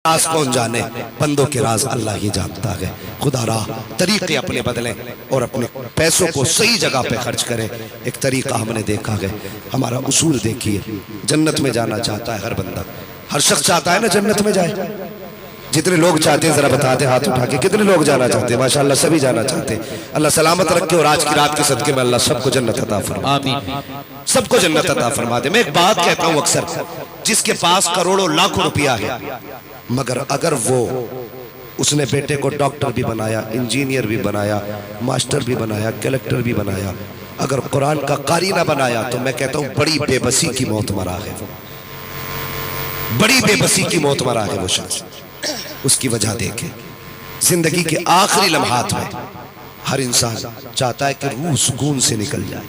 راز کون جانے، بندوں کے راز اللہ ہی جانتا ہے۔ خدا راہ طریقے اپنے بدلیں اور اپنے پیسوں کو صحیح جگہ پہ خرچ کریں۔ ایک طریقہ ہم نے دیکھا ہے، ہمارا اصول دیکھیے، جنت میں جانا چاہتا ہے ہر بندہ، ہر شخص چاہتا ہے نا جنت میں جائے۔ جتنے لوگ چاہتے ہیں ذرا بتا دیں ہاتھ اٹھا کے، کتنے لوگ جانا چاہتے ہیں؟ ماشاءاللہ سبھی جانا چاہتے ہیں۔ اللہ سلامت رکھے اور آج کی رات کے صدقے میں اللہ سب کو جنت عطا فرما دے، سب کو جنت عطا فرما دے۔ میں ایک بات کہتا ہوں اکثر، جس کے پاس کروڑوں لاکھوں روپیہ ہے، مگر اگر وہ اس نے بیٹے کو ڈاکٹر بھی بنایا، انجینئر بھی بنایا، ماسٹر بھی بنایا، کلیکٹر بھی بنایا، اگر قرآن کا قاری نہ بنایا تو میں کہتا ہوں بڑی بے بسی کی موت مرا ہے، بڑی بے بسی کی موت مرا ہے وہ شخص۔ اس کی وجہ دیکھیں، زندگی کے آخری لمحات میں ہر انسان چاہتا ہے کہ روح سکون سے نکل جائے،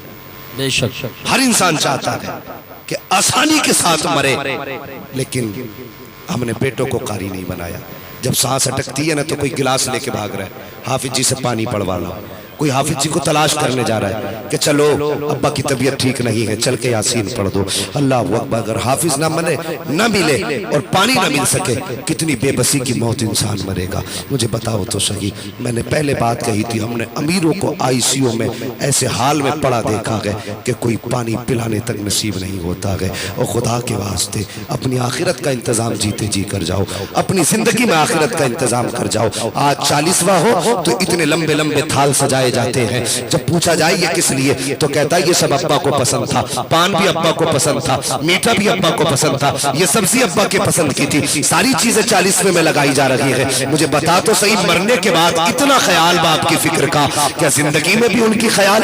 بے شک ہر انسان چاہتا ہے کہ آسانی کے ساتھ مرے، لیکن ہم نے بیٹوں کو قاری نہیں بنایا۔ جب سانس اٹکتی ہے نا تو کوئی گلاس لے کے بھاگ رہا ہے، حافظ جی سے پانی پڑوا لاؤ، کوئی حافظ جی کو تلاش کرنے جا رہا ہے کہ چلو ابا کی طبیعت ٹھیک نہیں ہے، چل کے یاسین پڑھ دو۔ اللہ اکبر، اگر حافظ نہ ملے اور پانی نہ مل سکے، کتنی بے بسی کی موت انسان مرے گا۔ مجھے بتاؤ تو صحیح، میں نے پہلے بات کہی تھی، ہم نے امیروں کو آئی سی یو میں ایسے حال میں پڑا دیکھا گئے کہ کوئی پانی پلانے تک نصیب نہیں ہوتا گئے۔ اور خدا کے واسطے اپنی آخرت کا انتظام جیتے جی کر جاؤ، اپنی زندگی میں آخرت کا انتظام کر جاؤ۔ آج 40واں ہو تو اتنے لمبے لمبے تھال سجائے جاتے ہیں، جب پوچھا جائے یہ کس لیے تو کہتا ہے یہ سب ابا کو پسند تھا، پان بھی ابا کو پسند تھا، میٹھا بھی ابا کو پسند تھا، یہ سبزی ابا کے پسند کی تھی، ساری چیزیں 40ویں میں لگائی جا رہی ہے۔ مجھے بتا تو صحیح، مرنے کے بعد اتنا خیال باپ کی فکر کا، کیا زندگی میں بھی ان کی خیال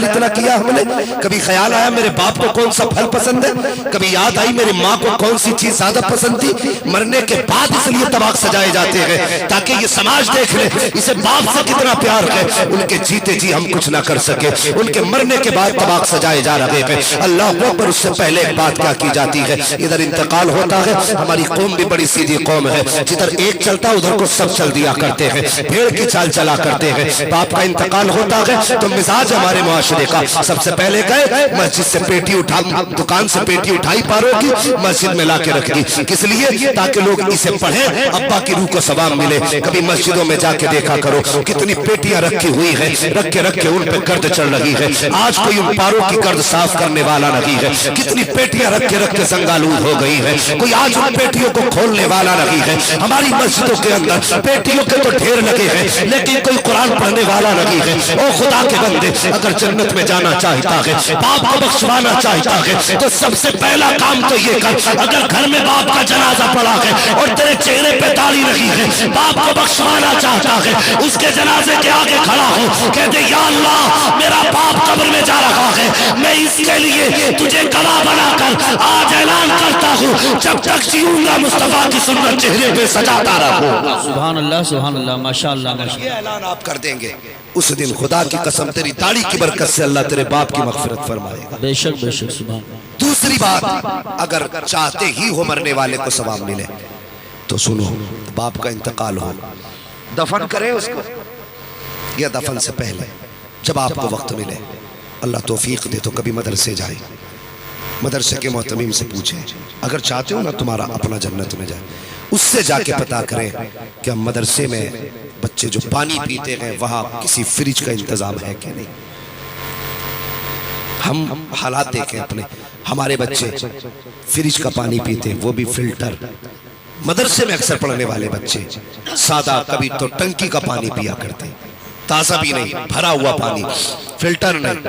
اتنا کیا ہم نے؟ کبھی خیال آیا میرے باپ کو کون سا پھل پسند ہے؟ کبھی یاد آئی میری ماں کو کون سی چیز زیادہ پسند تھی؟ مرنے کے بعد اس لیے طباق سجائے جاتے ہیں تاکہ یہ سماج دیکھ لے اسے باپ سے کتنا پیار ہے۔ ان کے جیتے جی ہم کچھ نہ کر سکے، ان کے مرنے کے بعد طباق سجائے جا رہے ہیں۔ اللہ اکبر، اس سے پہلے ایک بات کیا کی جاتی ہے، ادھر انتقال ہوتا ہے، ہماری قوم بھی بڑی سیدھی قوم ہے، جدھر ایک چلتا ادھر کو سب چل دیا کرتے ہیں، بھیڑ کی چال چلا کرتے ہیں۔ باپ کا انتقال ہوتا ہے تو مزاج ہمارے معاشرے کا سب سے پہلے گئے مسجد سے پیٹی اٹھا، دکان سے پیٹی اٹھائی پاروں کی، مسجد میں لا کے رکھ دی، کس لیے؟ تاکہ لوگ اسے پڑھیں، ابا کی روح کو ثواب ملے۔ کبھی مسجدوں میں جا کے دیکھا کرو کتنی پیٹیاں رکھی ہوئی ہیں، رکھ کے ان پہ گرد چڑھ رہی ہے، آج کوئی ان پاروں کی گرد صاف کرنے والا نہیں ہے۔ کتنی پیٹیاں رکھ کے زنگالود ہو گئی ہے، کوئی آج ان پیٹیوں کو کھولنے والا نہیں ہے۔ ہماری مسجدوں کے اندر پیٹیوں کے تو ڈھیر لگے ہیں، لیکن کوئی قرآن پڑھنے والا نہیں ہے۔ او خدا کے بندے، اگر جنت میں جانا چاہتا ہے، باپ کو بخشوانا چاہتا ہے، تو سب سے پہلا کام تو یہ کر، اگر گھر میں باپ کا جنازہ پڑا ہے اور تیرے چہرے پہ داڑھی رہی ہے، باپ کو بخشوانا چاہتا ہے، اس کے جنازے کے آگے کھڑا ہو، کہتے یا اللہ میرا باپ قبر میں جا رہا ہے، میں اس کے لیے تجھے گواہ بنا کر آج اعلان کرتا ہوں، جب تک جیوں گا مصطفیٰ کی سنت چہرے پہ سجاتا رہوں۔ سبحان اللہ، ماشاءاللہ۔ یہ اعلان آپ کر دیں گے، اس دن خدا کی قسم تیری داڑھی کی برکت سے اللہ تیرے باپ کی مغفرت فرمائے گا۔ بے شک سبحان اللہ۔ دوسری بات، اگر چاہتے ہی ہو مرنے والے کو ثواب ملے تو سنو، باپ کا انتقال ہو، دفن کرے اس کو، یا دفن سے پہلے جب آپ کو وقت ملے، اللہ توفیق دے تو کبھی مدرسے جائیں، مدرسے کے محتمیم سے پوچھیں، اگر چاہتے ہو نا تمہارا اپنا جنت میں جائے، اس سے جا کے پتا کریں کہ ہم مدرسے میں بچے جو پانی پیتے ہیں وہاں کسی فریج کا انتظام ہے کہ نہیں۔ ہم حالات دیکھیں اپنے، ہمارے بچے فریج کا پانی پیتے وہ بھی فلٹر، مدرسے میں اکثر پڑھنے والے بچے سادہ کبھی تو ٹنکی کا پانی پیا کرتے، تازہ بھی نہیں، بھرا ہوا پانی، فلٹر نہیں،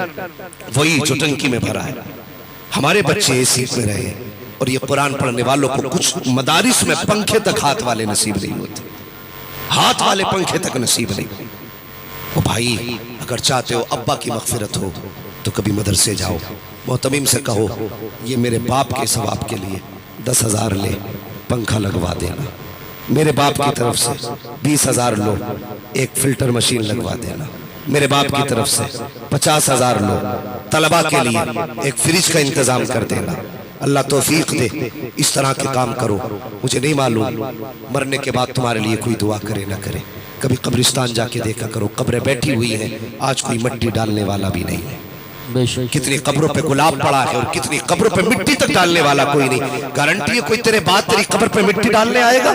وہی جو ٹنکی میں بھرا ہے۔ ہمارے بچے اے سی میں رہے، اور یہ قرآن پڑھنے والوں کو کچھ مدارس میں پنکھے تک ہاتھ والے نصیب نہیں ہوتے، ہاتھ والے پنکھے تک نصیب نہیں۔ وہ بھائی اگر چاہتے ہو ابا کی مغفرت ہو تو کبھی مدرسے جاؤ، محتمیم سے کہو یہ میرے باپ کے ثواب کے لیے 10,000 لے، پنکھا لگوا دینا، میرے باپ کی طرف سے 20,000 لو، ایک فلٹر مشین لگوا دینا، میرے باپ کی طرف سے 50,000 لو، طلبہ کے لیے ایک فریج کا انتظام کر دینا۔ اللہ توفیق دے، اس طرح کے کام کرو۔ مجھے نہیں معلوم مرنے کے بعد تمہارے لیے کوئی دعا کرے نہ کرے، کبھی قبرستان جا کے دیکھا کرو، قبریں بیٹھی ہوئی ہیں، آج کوئی مٹی ڈالنے والا بھی نہیں ہے، بے شک کتنی قبروں پہ گلاب پڑا ہے اور کتنی قبروں پہ مٹی تک ڈالنے والا کوئی نہیں. گارنٹی ہے کوئی تیرے بعد تیری قبر پہ مٹی ڈالنے آئے گا؟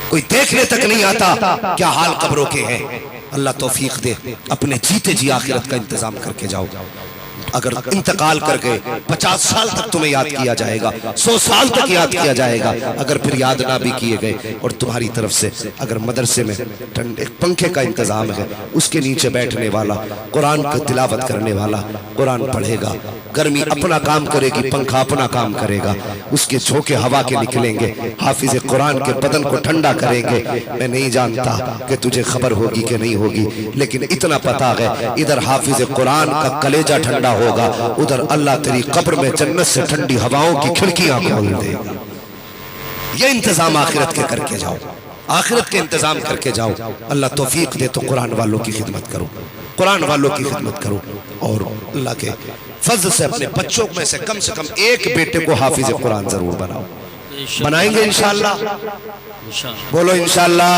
کوئی دیکھنے تک نہیں آتا کیا حال قبروں کے ہیں. اللہ توفیق دے اپنے جیتے جی آخرت کا انتظام کر کے جاؤ. اگر انتقال کر گئے 50 سال تک تمہیں یاد کیا جائے گا, 100 سال تک یاد کیا جائے گا. اگر پھر یاد نہ بھی کیے گئے اور تمہاری طرف سے اگر مدرسے میں ایک پنکھے کا انتظام ہے, اس کے نیچے بیٹھنے والا, قرآن کو تلاوت کرنے والا قرآن پڑھے گا, گرمی اپنا کام کرے گی, پنکھا اپنا کام کرے گا, اس کے جھونکے ہوا کے نکلیں گے, حافظ قرآن کے بدن کو ٹھنڈا کریں گے. میں نہیں جانتا کہ تجھے خبر ہوگی کہ نہیں ہوگی, لیکن اتنا پتا ہے ادھر حافظ قرآن کا کلیجہ ٹھنڈا ہوگا, ادھر اللہ تیری قبر میں جنت سے ٹھنڈی ہواؤں کی کھڑکیاں کھول دے گا. یہ انتظام آخرت کے کر کے جاؤ, آخرت کے انتظام کر کے جاؤ. اللہ توفیق دے تو قرآن والوں کی خدمت کرو, قرآن والوں کی خدمت کرو, اور اللہ کے فضل سے اپنے بچوں میں سے کم ایک بیٹے کو حافظ قرآن ضرور بناؤ. بنائیں گے انشاءاللہ؟ بولو انشاءاللہ.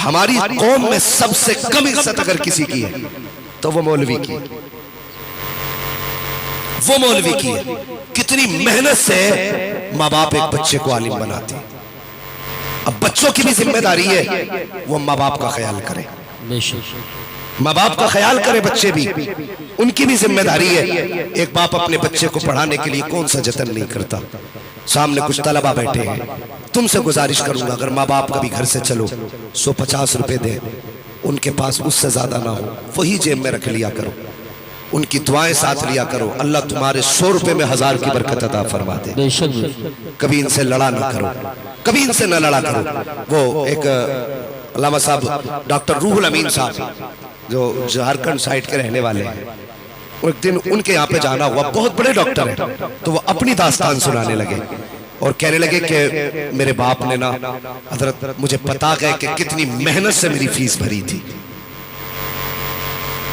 ہماری قوم میں سب سے کم عزت اگر کسی کی ہے تو وہ مولوی کی, وہ مولوی کی ہے. کتنی محنت سے ماں باپ ایک بچے کو عالم بناتے ہیں. اب بچوں کی بھی ذمہ داری ہے وہ ماں باپ کا خیال کرے, ماں باپ کا خیال کرے, بچے بھی ان کی بھی ذمہ داری ہے. ایک باپ اپنے بچے کو پڑھانے کے لیے کون سا جتن نہیں کرتا. سامنے کچھ طلبہ بیٹھے ہیں, تم سے گزارش کروں گا اگر ماں باپ کبھی گھر سے چلو 150 روپے دیں, ان کے پاس اس سے زیادہ نہ ہو, وہی جیب میں رکھ لیا کرو, ان کی دعائیں ساتھ لیا کرو. اللہ تمہارے 100 روپے میں 1000 کی برکت عطا فرما دے. کبھی ان سے لڑا نہ کرو, کبھی ان سے نہ لڑا کرو. وہ ایک علامہ صاحب ڈاکٹر روح الامین صاحب جو جھارکھنڈ سائٹ کے رہنے والے ہیں, ایک دن ان کے یہاں پہ جانا ہوا, بہت بڑے ڈاکٹر ہیں, تو وہ اپنی داستان سنانے لگے اور کہنے لگے کہ میرے باپ نے نا حضرت مجھے پتا گئے کہ کتنی محنت سے میری فیس بھری تھی.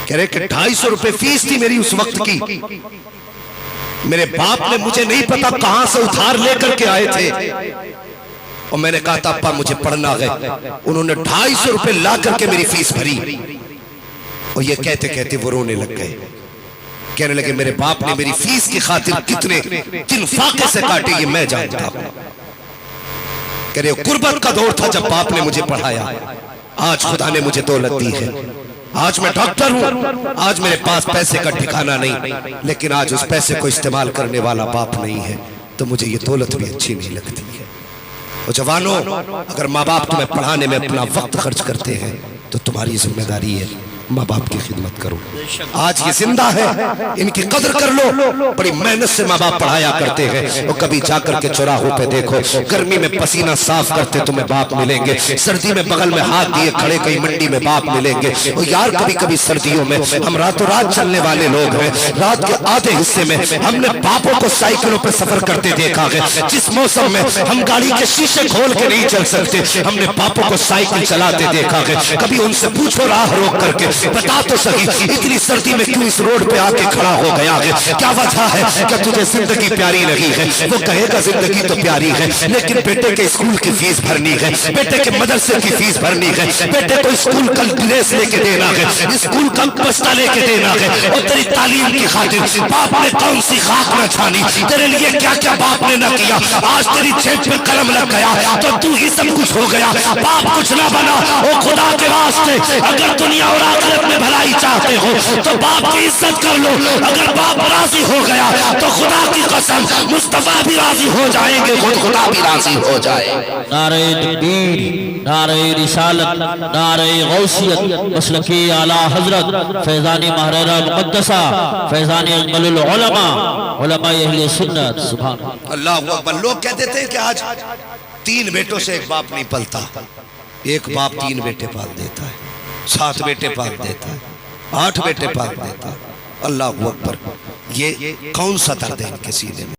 کہہ رہے کہ 250 روپے فیس تھی میری اس وقت کی, میرے باپ نے مجھے نہیں پتا کہاں سے ادھار لے کر کے آئے تھے, اور میں نے کہا تھا ابا مجھے پڑھنا ہے. انہوں نے 250 روپے لا کر کے میری فیس بھری, اور یہ کہتے کہتے وہ رونے لگ گئے. کہنے لگے میرے باپ نے میری فیس کی خاطر کتنے کن فاقے سے کاٹے یہ میں جانتا ہوں. کہہ رہے غربت کا دور تھا جب باپ نے مجھے پڑھایا, آج خدا نے مجھے دولت دی ہے, آج میں ڈاکٹر ہوں, آج میرے پاس پیسے کا ٹھکانہ نہیں, لیکن آج اس پیسے کو استعمال کرنے والا باپ نہیں ہے, تو مجھے یہ دولت بھی اچھی نہیں لگتی ہے. اور جوانوں, اگر ماں باپ تمہیں پڑھانے میں اپنا وقت خرچ کرتے ہیں تو تمہاری ذمہ داری ہے ماں باپ کی خدمت کرو. آج یہ زندہ ہے, ان کی قدر کر لو. بڑی محنت سے ماں باپ پڑھایا کرتے ہیں, اور کبھی جا کر کے چوراہوں پہ دیکھو, گرمی میں پسینہ صاف کرتے تمہیں باپ ملیں گے, سردی میں بغل میں ہاتھ دیے کھڑے کئی منڈی میں باپ ملیں گے. اور یار کبھی کبھی سردیوں میں ہم راتوں رات چلنے والے لوگ ہیں, رات کے آدھے حصے میں ہم نے باپوں کو سائیکلوں پہ سفر کرتے دیکھا ہے. جس موسم میں ہم گاڑی کے شیشے کھول کے نہیں چل سکتے, ہم نے باپوں کو سائیکل چلاتے دیکھا ہے. کبھی ان سے پوچھو راہ روک کر کے بتا تو صحیح, اتنی سردی میں کیوں اس روڈ پہ آ کے کھڑا ہو گیا ہے, کیا وجہ ہے کہ تجھے زندگی پیاری نہیں ہے. وہ کہے گا زندگی تو پیاری ہے, لیکن بیٹے کے اسکول کی فیس بھرنی ہے, بیٹے کے مدرسے کی فیس بھرنی ہے, بیٹے کو اسکول کا ڈریس لے کے دینا ہے, اسکول کا بستہ لے کے دینا ہے. اور تیری تعلیم کی خاطر باپ نے کون سی خاک نہ چھانی, تیرے لیے کیا کیا باپ نے نہ کیا. آج تیری جیب پہ قلم لگ گیا تو ہی سب کچھ ہو گیا, باپ کچھ نہ بنا. او خدا کے واسطے اگر دنیا اور آخرت میں بھلائی چاہتے ہو تو باپ کی عزت کر لو. اگر باپ راضی ہو گیا تو خدا کی قسم مصطفیٰ بھی راضی ہو جائیں گے, خود خدا بھی راضی ہو جائے. نعرہ تکبیر, نعرہ رسالت, نعرہ غوثیت, مسلکی اعلیٰ حضرت فیضانی محررہ مقدسہ, فیضانی اجمل العلماء, علماء اہل سنت. سبحان اللہ اکبر. لوگ کہتے تھے کہ آج 3 بیٹوں سے ایک باپ نہیں پلتا, ایک باپ 3 بیٹے پال دیتا ہے, 7 بیٹے پال دیتا ہے, 8 بیٹے پال دیتا ہے. اللہ اکبر. یہ کون سا درد ہے ان کے سینے میں؟